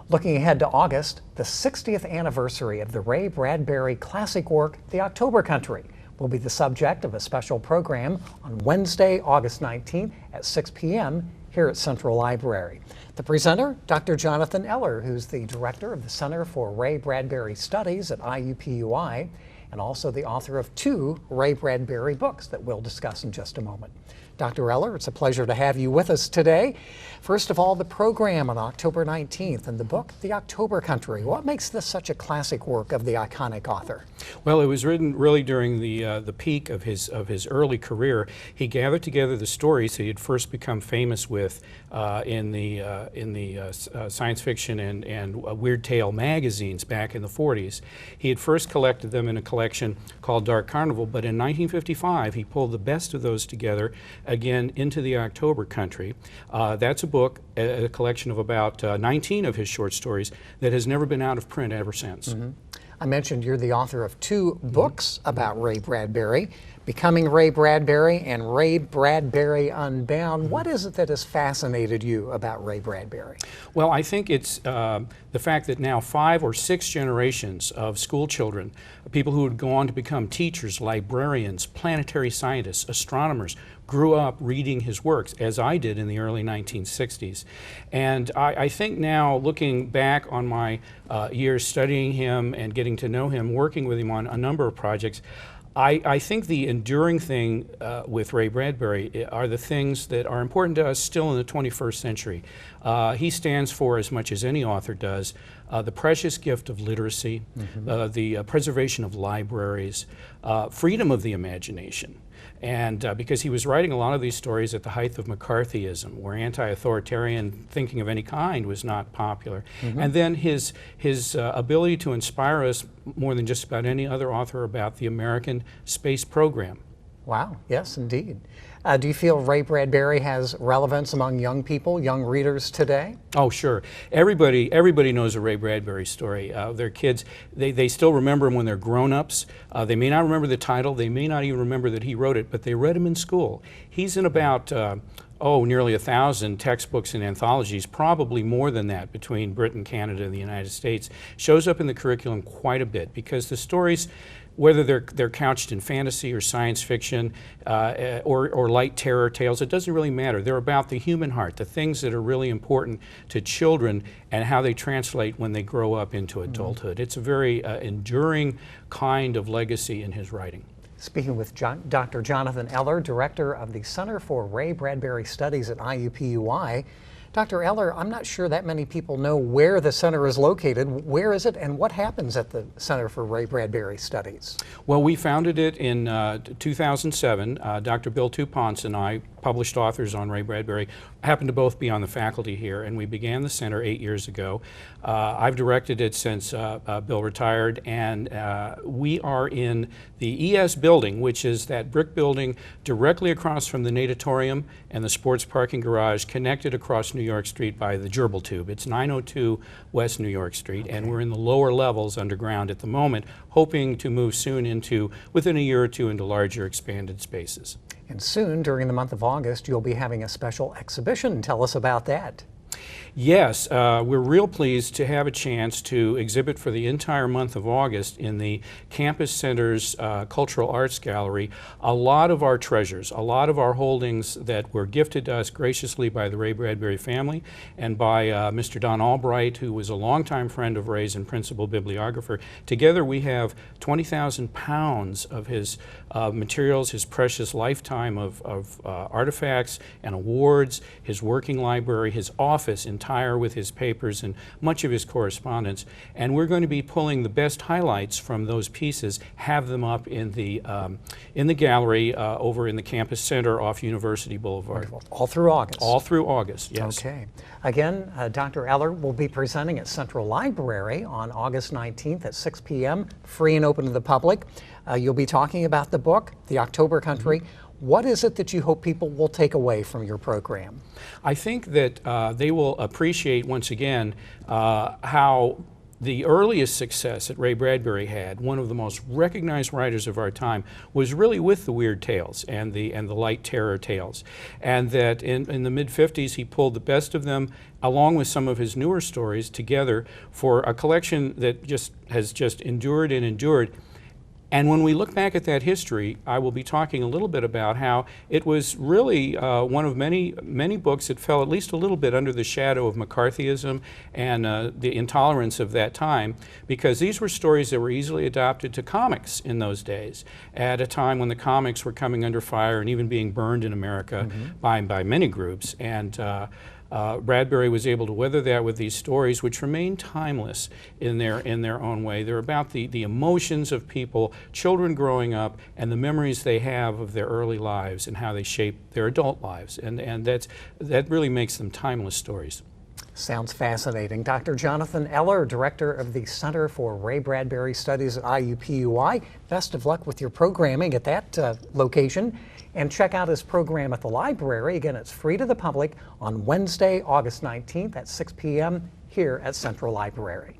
Looking ahead to August, the 60th anniversary of the Ray Bradbury classic work, The October Country, will be the subject of a special program on Wednesday, August 19th at 6 p.m. here at Central Library. The presenter, Dr. Jonathan Eller, who's the director of the Center for Ray Bradbury Studies at IUPUI, and also the author of 2 Ray Bradbury books that we'll discuss in just a moment. Dr. Eller, it's a pleasure to have you with us today. First of all, the program on October 19th and the book, The October Country. What makes this such a classic work of the iconic author? Well, it was written really during the peak of his early career. He gathered together the stories he had first become famous with in the science fiction and weird tale magazines back in the 40s. He had first collected them in a collection called Dark Carnival, but in 1955 he pulled the best of those together again into The October Country. That's a book, a collection of about 19 of his short stories that has never been out of print ever since. Mm-hmm. I mentioned you're the author of 2 books about Ray Bradbury, Becoming Ray Bradbury and Ray Bradbury Unbound. What is it that has fascinated you about Ray Bradbury? Well, I think it's the fact that now 5 or 6 generations of school children, people who would go on to become teachers, librarians, planetary scientists, astronomers, grew up reading his works, as I did in the early 1960s. And I think now, looking back on my years studying him and getting to know him, working with him on a number of projects, I think the enduring thing with Ray Bradbury are the things that are important to us still in the 21st century. He stands for, as much as any author does, the precious gift of literacy, the preservation of libraries, freedom of the imagination. And because he was writing a lot of these stories at the height of McCarthyism, where anti-authoritarian thinking of any kind was not popular. And then his ability to inspire us more than just about any other author about the American space program. Wow, yes, indeed. Do you feel Ray Bradbury has relevance among young people, young readers today? Oh, sure. Everybody knows a Ray Bradbury story. Their kids, they still remember him when they're grown-ups. They may not remember the title, they may not even remember that he wrote it, but they read him in school. He's in about nearly 1,000 textbooks and anthologies, probably more than that between Britain, Canada, and the United States. Shows up in the curriculum quite a bit because the stories, whether they're couched in fantasy or science fiction or light terror tales, it doesn't really matter. They're about the human heart, the things that are really important to children and how they translate when they grow up into adulthood. It's a very enduring kind of legacy in his writing. Speaking with Dr. Jonathan Eller, director of the Center for Ray Bradbury Studies at IUPUI. Dr. Eller, I'm not sure that many people know where the center is located. Where is it and what happens at the Center for Ray Bradbury Studies? Well, we founded it in 2007. Dr. Bill Tupons and I, published authors on Ray Bradbury, happened to both be on the faculty here, and we began the center 8 years ago. I've directed it since Bill retired, and we are in the ES building, which is that brick building directly across from the natatorium and the sports parking garage, connected across New York Street by the gerbil tube. It's 902 West New York Street, and we're in the lower levels underground at the moment, hoping to move soon into, within a year or two, into larger expanded spaces. And soon, during the month of August, you'll be having a special exhibition. Tell us about that. Yes, we're real pleased to have a chance to exhibit for the entire month of August in the Campus Center's Cultural Arts Gallery a lot of our treasures, a lot of our holdings that were gifted to us graciously by the Ray Bradbury family and by Mr. Don Albright, who was a longtime friend of Ray's and principal bibliographer. Together we have 20,000 pounds of his materials, his precious lifetime of artifacts and awards, his working library, his office entire with his papers and much of his correspondence. And we're going to be pulling the best highlights from those pieces, have them up in the gallery over in the Campus Center off University Boulevard. Wonderful. All through August? All through August, yes. Okay. Again, Dr. Eller will be presenting at Central Library on August 19th at 6 p.m., free and open to the public. You'll be talking about the book, The October Country. What is it that you hope people will take away from your program? I think that they will appreciate, once again, how The earliest success that Ray Bradbury had, one of the most recognized writers of our time, was really with the weird tales and the light terror tales. And that in the mid-50s he pulled the best of them along with some of his newer stories together for a collection that has endured and endured. And when we look back at that history, I will be talking a little bit about how it was really one of many books that fell at least a little bit under the shadow of McCarthyism and the intolerance of that time, because these were stories that were easily adopted to comics in those days, at a time when the comics were coming under fire and even being burned in America by many groups. And Bradbury was able to weather that with these stories, which remain timeless in their own way. They're about the emotions of people, children growing up, and the memories they have of their early lives and how they shape their adult lives. And that really makes them timeless stories. Sounds fascinating. Dr. Jonathan Eller, Director of the Center for Ray Bradbury Studies at IUPUI, best of luck with your programming at that location. And check out his program at the library. Again, it's free to the public on Wednesday, August 19th at 6 p.m. here at Central Library.